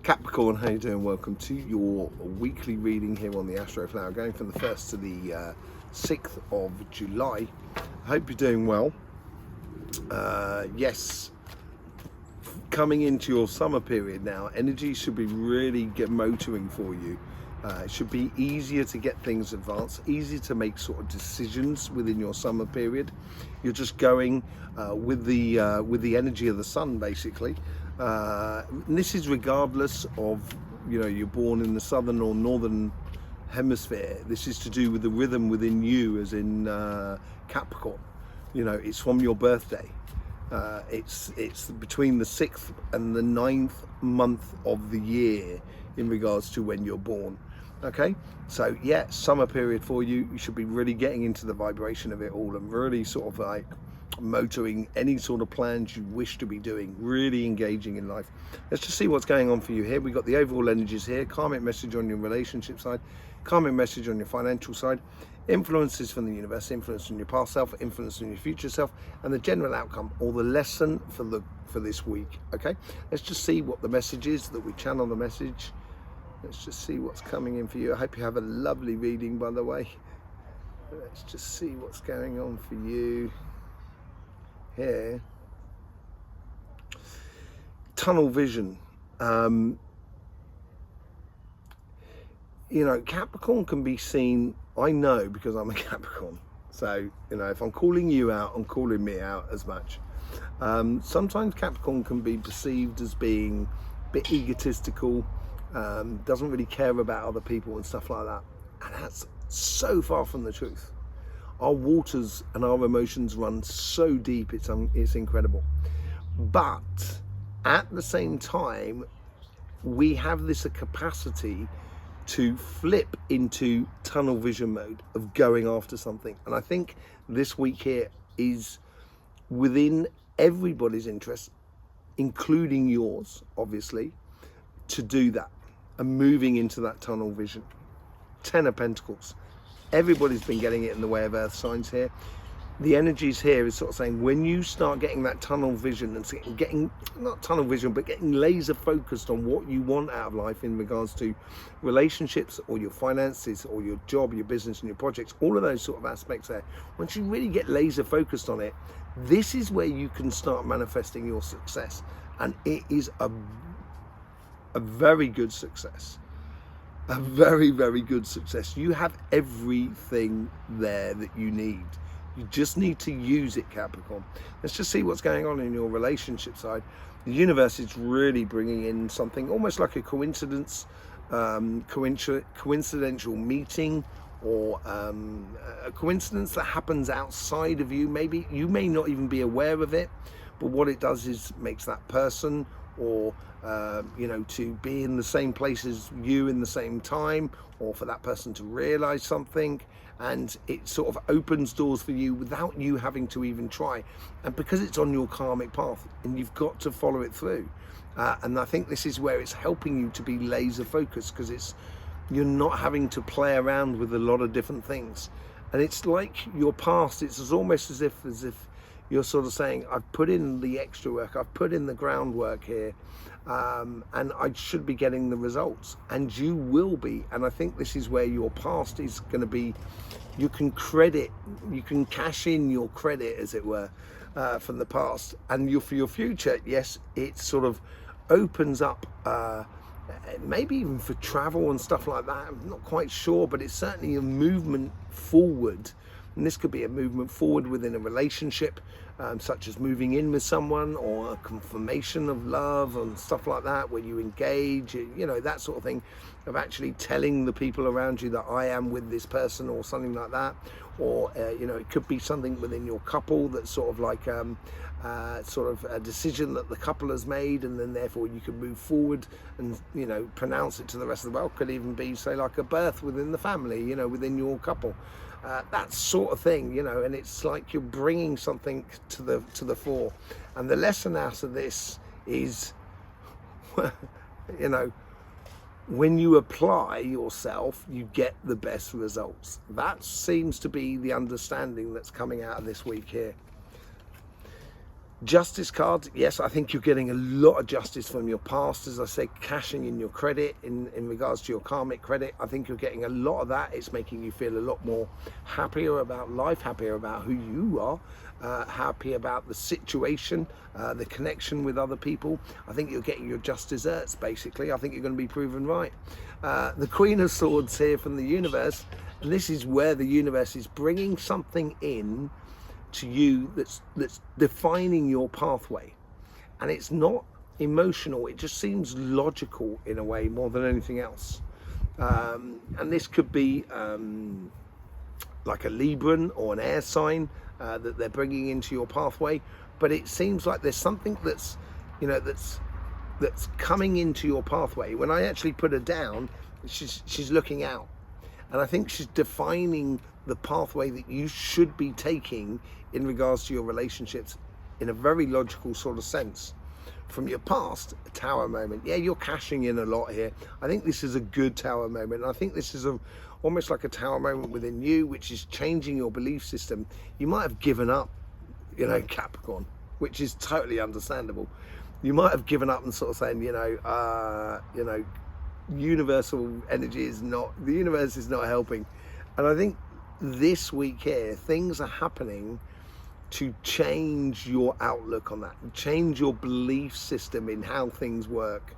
Capricorn, how you doing? Welcome to your weekly reading here on the Astroflower, going from the 1st to the 6th of July. I hope you're doing well. Yes, coming into your summer period now, energy should be really motoring for you. It should be easier to get things advanced, easier to make sort of decisions within your summer period. You're just going with the energy of the sun, basically. And this is regardless of, you're born in the southern or northern hemisphere. This is to do with the rhythm within you, as in Capricorn. It's from your birthday. It's between the 6th and the 9th month of the year in regards to when you're born. Okay, so yeah, summer period for you. You should be really getting into the vibration of it all and really sort of like motoring any sort of plans you wish to be doing, really engaging in life. Let's just see what's going on for you here. We've got the overall energies here, karmic message on your relationship side, karmic message on your financial side, influences from the universe, influence on your past self, influence on your future self, and the general outcome or the lesson for this week. Okay, let's just see what the message is, that we channel the message. Let's just see what's coming in for you. I hope you have a lovely reading, by the way. Let's just see what's going on for you here. Tunnel vision. Capricorn can be seen, I know because I'm a Capricorn. So, if I'm calling you out, I'm calling me out as much. Sometimes Capricorn can be perceived as being a bit egotistical, doesn't really care about other people and stuff like that. And that's so far from the truth. Our waters and our emotions run so deep, it's incredible. But at the same time, we have this capacity to flip into tunnel vision mode of going after something. And I think this week here is within everybody's interest, including yours, obviously, to do that and moving into that tunnel vision. 10 of Pentacles. Everybody's been getting it in the way of earth signs here. The energies here is sort of saying, when you start getting that tunnel vision and getting, not tunnel vision, but getting laser focused on what you want out of life in regards to relationships or your finances or your job, your business and your projects, all of those sort of aspects there. Once you really get laser focused on it, this is where you can start manifesting your success. And it is a very good success. A very, very good success. You have everything there that you need. You just need to use it, Capricorn. Let's just see what's going on in your relationship side. The universe is really bringing in something almost like a coincidence, coincidental meeting, or a coincidence that happens outside of you. Maybe you may not even be aware of it, but what it does is makes that person or to be in the same place as you in the same time, or for that person to realize something, and it sort of opens doors for you without you having to even try. And because it's on your karmic path and you've got to follow it through, and I think this is where it's helping you to be laser focused, because you're not having to play around with a lot of different things. And it's like your past, it's almost as if you're sort of saying, I've put in the extra work, I've put in the groundwork here, and I should be getting the results, and you will be. And I think this is where your past is going to be, you can cash in your credit, as it were, from the past. And for your future, yes, it sort of opens up, maybe even for travel and stuff like that. I'm not quite sure, but it's certainly a movement forward. And this could be a movement forward within a relationship, such as moving in with someone, or a confirmation of love and stuff like that, where you engage, that sort of thing, of actually telling the people around you that I am with this person, or something like that. Or, it could be something within your couple that's sort of like sort of a decision that the couple has made, and then therefore you can move forward and pronounce it to the rest of the world. Could even be, say, like a birth within the family, within your couple. That sort of thing, and it's like you're bringing something to the fore. And the lesson out of this is, when you apply yourself, you get the best results. That seems to be the understanding that's coming out of this week here. Justice card, yes, I think you're getting a lot of justice from your past, as I said, cashing in your credit in regards to your karmic credit. I think you're getting a lot of that. It's making you feel a lot more happier about life, happier about who you are, happy about the situation, the connection with other people. I think you're getting your just desserts, basically. I think you're going to be proven right. The Queen of Swords here from the universe, and this is where the universe is bringing something in to you that's defining your pathway, and it's not emotional, it just seems logical in a way more than anything else. And this could be like a Libran or an air sign that they're bringing into your pathway, but it seems like there's something that's, you know, that's coming into your pathway. When I actually put her down, she's looking out, and I think she's defining the pathway that you should be taking in regards to your relationships in a very logical sort of sense. From your past, a tower moment. Yeah, you're cashing in a lot here. I think this is a good tower moment. And I think this is almost like a tower moment within you, which is changing your belief system. You might have given up, you know, Capricorn, which is totally understandable. You might have given up and sort of saying, you know, universal energy is not, the universe is not helping. And I think this week here, things are happening to change your outlook on that, change your belief system in how things work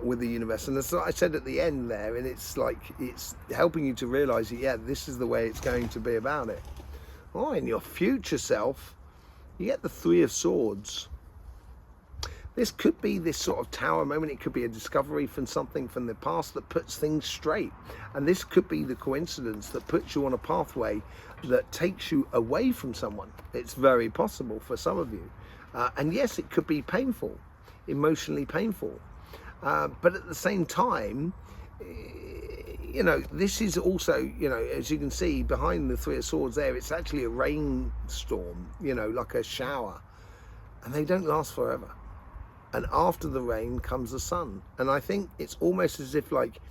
with the universe. And as I said at the end there, and it's like, it's helping you to realize that, yeah, this is the way it's going to be about it. Oh, in your future self, you get the Three of Swords. This could be this sort of tower moment. It could be a discovery from something from the past that puts things straight. And this could be the coincidence that puts you on a pathway that takes you away from someone. It's very possible for some of you. And yes, it could be painful, emotionally painful. But at the same time, you know, this is also, you know, as you can see behind the Three of Swords there, it's actually a rainstorm, you know, like a shower. And they don't last forever. And after the rain comes the sun. And I think it's almost as if like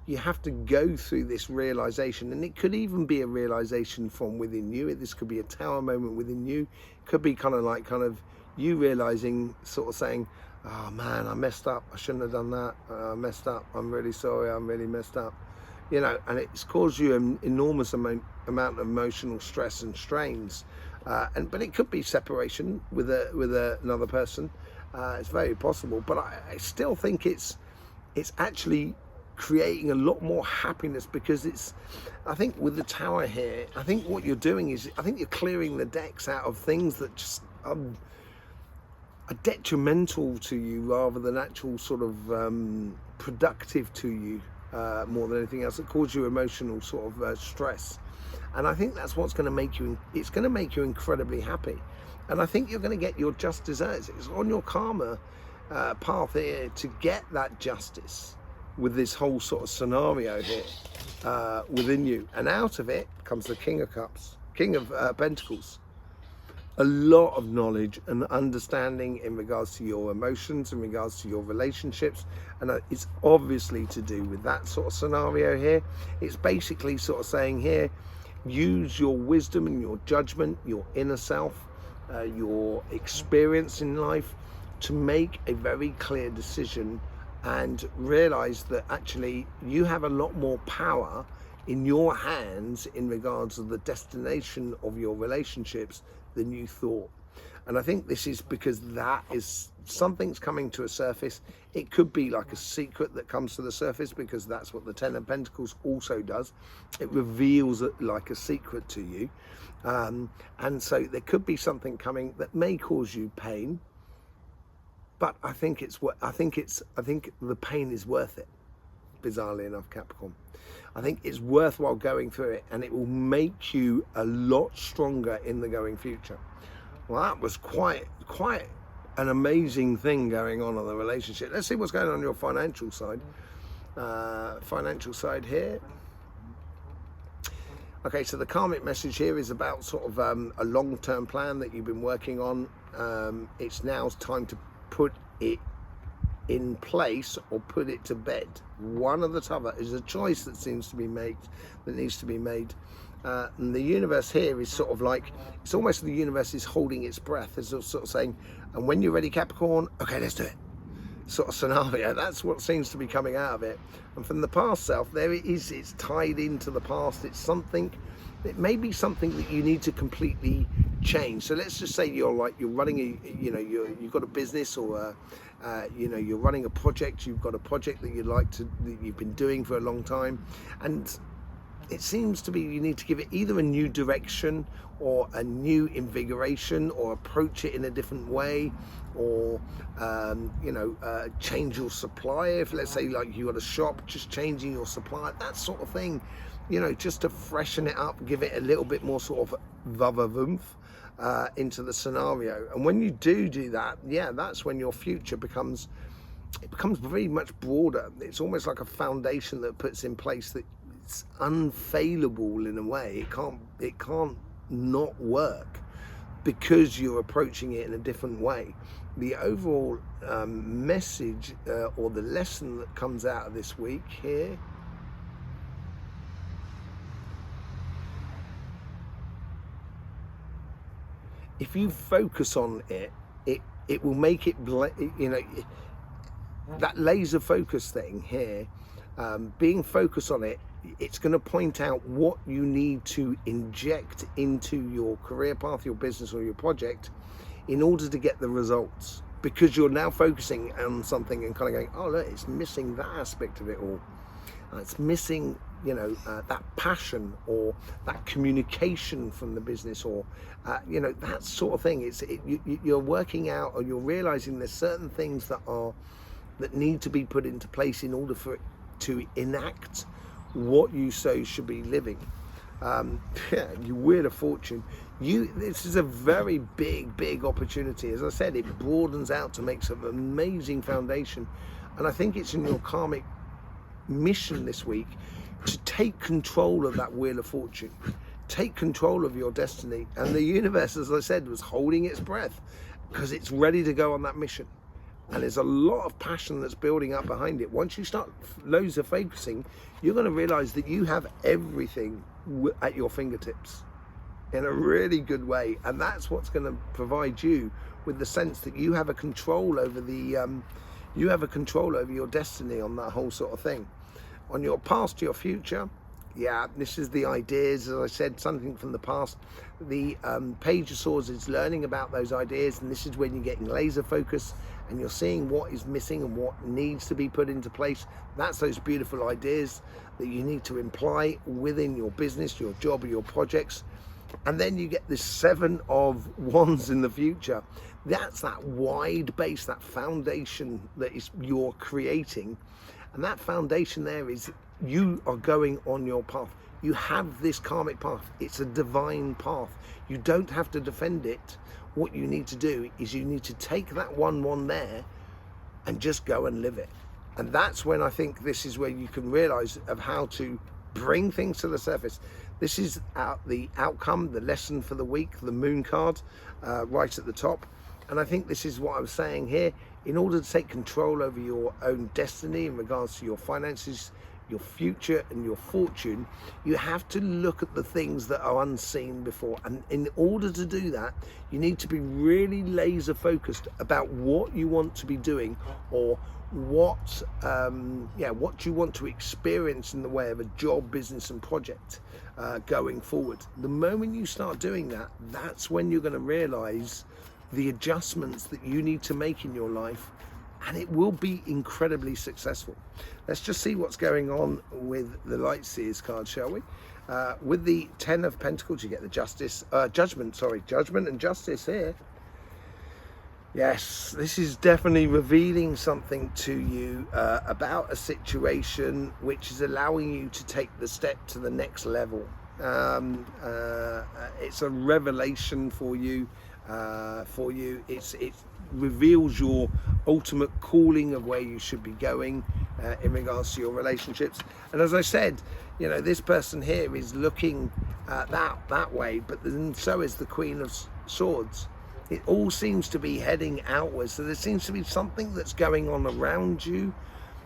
you have to go through this realization, and it could even be a realization from within you. This could be a tower moment within you. It could be kind of you realizing, sort of saying, oh man, I messed up. I shouldn't have done that. I messed up. I'm really sorry. I'm really messed up. You know, and it's caused you an enormous amount of emotional stress and strains. But it could be separation with another person. It's very possible, but I still think it's actually creating a lot more happiness, because I think with the tower here, I think what you're doing is, I think you're clearing the decks out of things that just are detrimental to you rather than actual sort of productive to you, more than anything else, that cause you emotional sort of stress. And I think that's what's going to make you, it's going to make you incredibly happy. And I think you're going to get your just desserts. It's on your karma path here to get that justice with this whole sort of scenario here within you. And out of it comes the King of Cups, King of Pentacles. A lot of knowledge and understanding in regards to your emotions, in regards to your relationships. And it's obviously to do with that sort of scenario here. It's basically sort of saying here, use your wisdom and your judgment, your inner self, your experience in life to make a very clear decision, and realize that actually you have a lot more power in your hands in regards to the destination of your relationships than you thought. And I think this is because that is something's coming to a surface. It could be like a secret that comes to the surface, because that's what the Ten of Pentacles also does. It reveals it like a secret to you. And so there could be something coming that may cause you pain, but I think the pain is worth it. Bizarrely enough, Capricorn, I think it's worthwhile going through it, and it will make you a lot stronger in the going future. Well, that was quite an amazing thing going on the relationship. Let's see what's going on your financial side. Financial side here. Okay, so the karmic message here is about sort of a long-term plan that you've been working on. It's now time to put it in place or put it to bed. One or the other is a choice that needs to be made. And the universe here is sort of like, it's almost the universe is holding its breath, is sort of saying, and when you're ready, Capricorn, okay, let's do it. Sort of scenario. That's what seems to be coming out of it. And from the past self, there it is, it's tied into the past. It's something, it may be something that you need to completely change. So let's just say you're running you've got a business, or you're running a project. You've got a project that that you've been doing for a long time, and it seems to be you need to give it either a new direction or a new invigoration, or approach it in a different way, or change your supplier. If, let's say, like you got a shop, just changing your supplier, that sort of thing, just to freshen it up, give it a little bit more sort of vava-voomph into the scenario. And when you do that, that's when your future becomes very much broader. It's almost like a foundation that puts in place that it's unfailable in a way. It can't not work, because you're approaching it in a different way. The overall message or the lesson that comes out of this week here, if you focus on it will make it, that laser focus thing here, being focused on it, it's going to point out what you need to inject into your career path, your business, or your project in order to get the results, because you're now focusing on something and kind of going, oh look, it's missing that aspect of it all. It's missing that passion or that communication from the business, or that sort of thing. You're working out, or you're realizing there's certain things that need to be put into place in order for it to enact what you say should be living. You Wheel of Fortune. This is a very big opportunity. As I said, it broadens out to make some amazing foundation, and I think it's in your karmic mission this week to take control of that Wheel of Fortune, take control of your destiny. And the universe, as I said, was holding its breath because it's ready to go on that mission. And there's a lot of passion that's building up behind it. Once you start loads of focusing, you're going to realize that you have everything at your fingertips in a really good way. And that's what's going to provide you with the sense that you have a control over your destiny on that whole sort of thing. On your past to your future, this is the ideas. As I said, something from the past. The Page of Swords is learning about those ideas, and this is when you're getting laser focus and you're seeing what is missing and what needs to be put into place. That's those beautiful ideas that you need to imply within your business, your job, or your projects. And then you get this 7 of Wands in the future. That's that wide base, that foundation that is you're creating. And that foundation there is you are going on your path. You have this karmic path. It's a divine path. You don't have to defend it. What you need to do is you need to take that 1-1 there and just go and live it. And that's when I think this is where you can realize of how to bring things to the surface. This is the outcome, the lesson for the week, the moon card right at the top. And I think this is what I was saying here. In order to take control over your own destiny in regards to your finances, your future and your fortune, you have to look at the things that are unseen before. And in order to do that, you need to be really laser focused about what you want to be doing, or what you want to experience in the way of a job, business and project going forward. The moment you start doing that, that's when you're going to realize the adjustments that you need to make in your life, and it will be incredibly successful. Let's just see what's going on with the Light Seers card, shall we? With the 10 of Pentacles, you get the Judgment and Justice here. Yes, this is definitely revealing something to you about a situation which is allowing you to take the step to the next level. It's a revelation for you. It reveals your ultimate calling of where you should be going in regards to your relationships. And as I said, this person here is looking that way, but then so is the Queen of Swords. It all seems to be heading outwards. So there seems to be something that's going on around you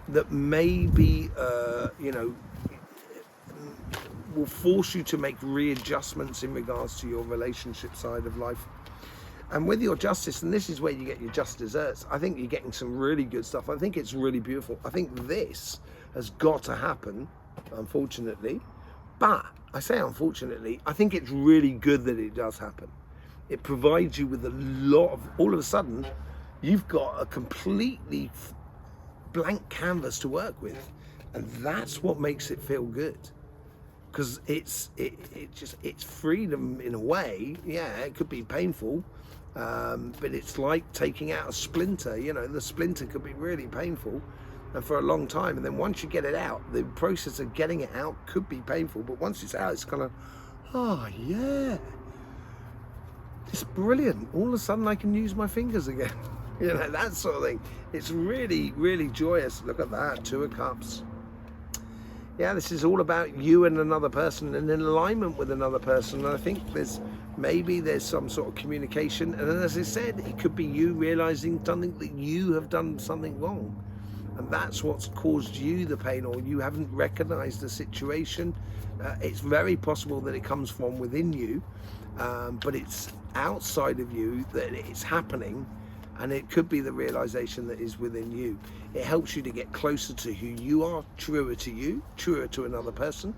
that may be will force you to make readjustments in regards to your relationship side of life. And with your justice, and this is where you get your just desserts, I think you're getting some really good stuff. I think it's really beautiful. I think this has got to happen, unfortunately. But I say unfortunately, I think it's really good that it does happen. It provides you with a lot of, all of a sudden, you've got a completely blank canvas to work with. And that's what makes it feel good. Because it's freedom in a way. Yeah, it could be painful. But it's like taking out a splinter. You know, the splinter could be really painful and for a long time, and then once you get it out, the process of getting it out could be painful, but once it's out, it's kind of, oh yeah, it's brilliant. All of a sudden I can use my fingers again. You know, that sort of thing. It's really, really joyous. Look at that, 2 of Cups. Yeah, this is all about you and another person and in alignment with another person. And I think maybe there's some sort of communication. And then, as I said, it could be you realizing something that you have done something wrong. And that's what's caused you the pain, or you haven't recognized the situation. It's very possible that it comes from within you, but it's outside of you that it's happening. And it could be the realization that is within you. It helps you to get closer to who you are, truer to you, truer to another person.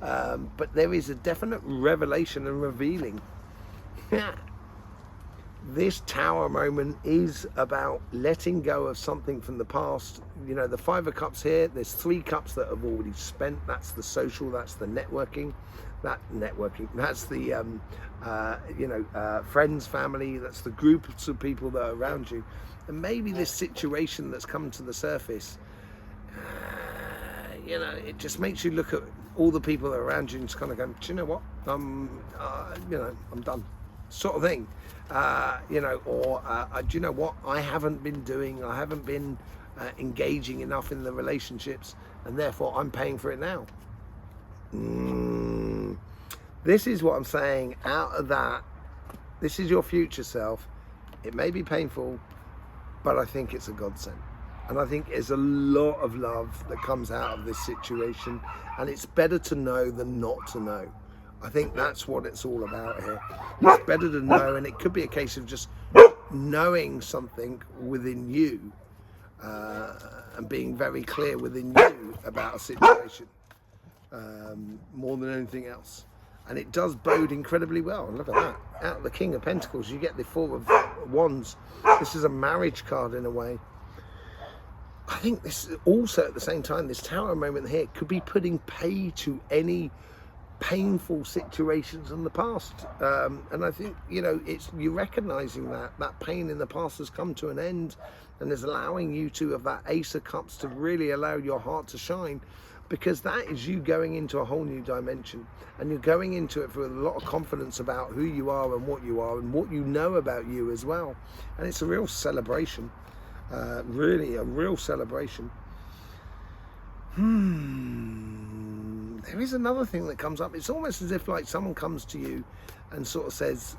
But there is a definite revelation and revealing. This Tower moment is about letting go of something from the past. You know, the 5 of Cups here, there's 3 cups that have already spent. That's the social, that's the networking. That's the friends, family, that's the groups of people that are around you. And maybe this situation that's come to the surface, it just makes you look at all the people that are around you and just kind of go, do you know what, I'm done, sort of thing. Do you know what, I haven't been engaging enough in the relationships, and therefore I'm paying for it now. This is what I'm saying. Out of that, this is your future self. It may be painful, but I think it's a godsend. And I think there's a lot of love that comes out of this situation, and it's better to know than not to know. I think that's what it's all about here. It's better to know, and it could be a case of just knowing something within you, and being very clear within you about a situation, more than anything else. And it does bode incredibly well. And look at that. Out of the King of Pentacles, you get the 4 of Wands. This is a marriage card in a way. I think this is also, at the same time, this Tower moment here could be putting pay to any painful situations in the past. And I think, it's you recognizing that pain in the past has come to an end, and is allowing you to have that Ace of Cups to really allow your heart to shine. Because that is you going into a whole new dimension, and you're going into it with a lot of confidence about who you are and what you know about you as well. And it's a real celebration, really a real celebration. There is another thing that comes up. It's almost as if like someone comes to you and sort of says,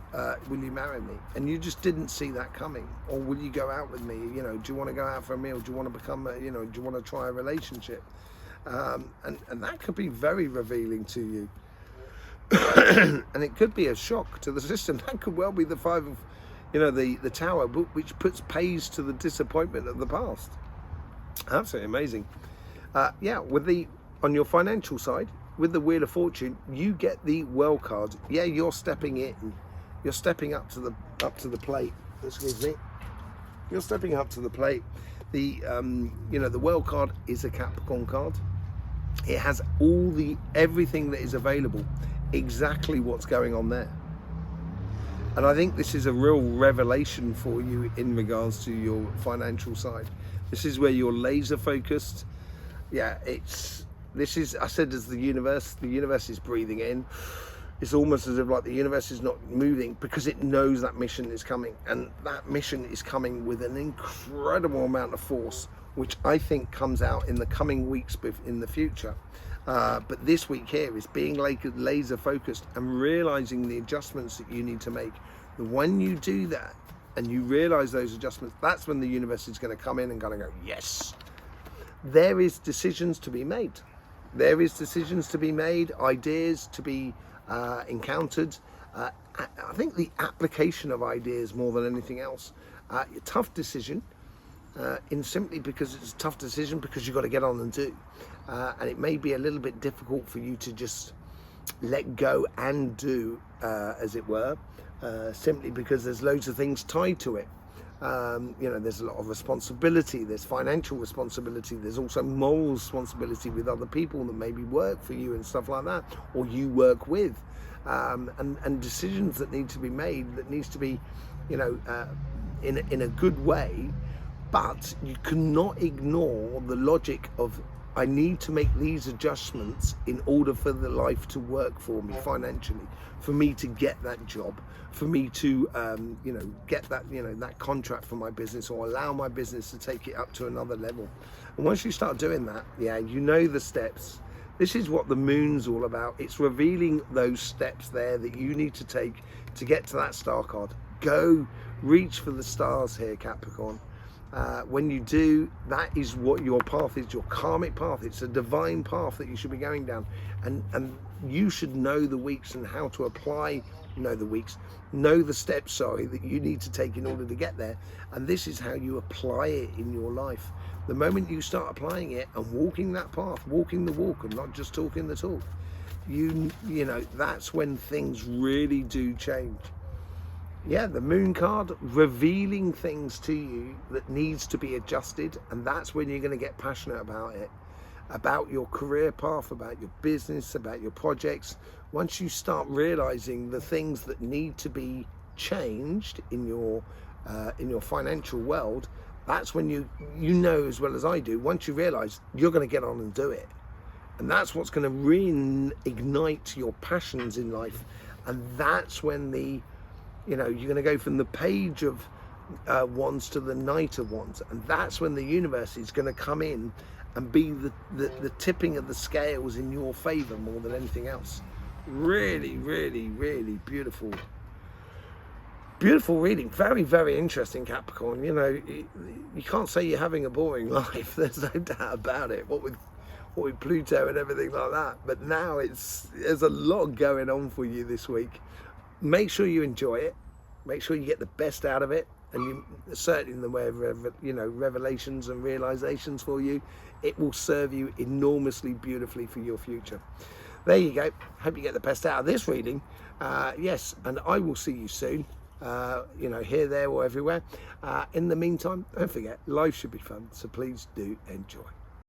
will you marry me? And you just didn't see that coming. Or will you go out with me? Do you want to go out for a meal? Do you want to become do you want to try a relationship? And that could be very revealing to you. And it could be a shock to the system. That could well be the 5 of, the Tower, which pays to the disappointment of the past. Absolutely amazing. On your financial side, with the Wheel of Fortune, you get the Well card. Yeah, you're stepping in. You're stepping up to the plate. Excuse me. You're stepping up to the plate. The the Well card is a Capricorn card. It has everything that is available, exactly what's going on there. And I think this is a real revelation for you in regards to your financial side. This is where you're laser focused. Yeah, I said, as the universe is breathing in. It's almost as if like the universe is not moving, because it knows that mission is coming, and that mission is coming with an incredible amount of force, which I think comes out in the coming weeks in the future. But this week here is being laser focused and realizing the adjustments that you need to make. When you do that and you realize those adjustments, that's when the universe is going to come in and kind of go, yes, there is decisions to be made. there is decisions to be made, ideas to be encountered. I think the application of ideas more than anything else. A tough decision, in simply because it's a tough decision because you've got to get on and do. And it may be a little bit difficult for you to just let go and do, as it were, simply because there's loads of things tied to it. You know, there's a lot of responsibility, there's financial responsibility, there's also moral responsibility with other people that maybe work for you and stuff like that, or you work with, and decisions that need to be made, that needs to be, you know, in a good way. But you cannot ignore the logic of, I need to make these adjustments in order for the life to work for me financially, for me to get that job, for me to, you know, get that, you know, that contract for my business, or allow my business to take it up to another level. And once you start doing that, yeah, you know the steps. This is what the moon's all about. It's revealing those steps there that you need to take to get to that star card. Go reach for the stars here, Capricorn. When you do, that is what your path is, your karmic path. It's a divine path that you should be going down, and you should know the weeks and how to apply, know the steps, sorry, that you need to take in order to get there. And this is how you apply it in your life. The moment you start applying it and walking that path, walking the walk and not just talking the talk, you know, that's when things really do change. Yeah, the moon card revealing things to you that needs to be adjusted, and that's when you're going to get passionate about it, about your career path, about your business, about your projects. Once you start realizing the things that need to be changed in your financial world, that's when you know as well as I do, once you realize, you're going to get on and do it. And that's what's going to reignite your passions in life. And that's when you know, you're going to go from the page of wands to the knight of wands, and that's when the universe is going to come in and be the tipping of the scales in your favor more than anything else. Really, really, really beautiful reading. Very, very interesting, Capricorn. You know, you can't say you're having a boring life. There's no doubt about it. What with Pluto and everything like that. But now there's a lot going on for you this week. Make sure you enjoy it. Make sure you get the best out of it, and you certainly in the way of revelations and realizations for you, it will serve you enormously beautifully for your future. There you go. Hope you get the best out of this reading. Yes, and I will see you soon. You know, here, there, or everywhere. In the meantime, don't forget, life should be fun. So please do enjoy.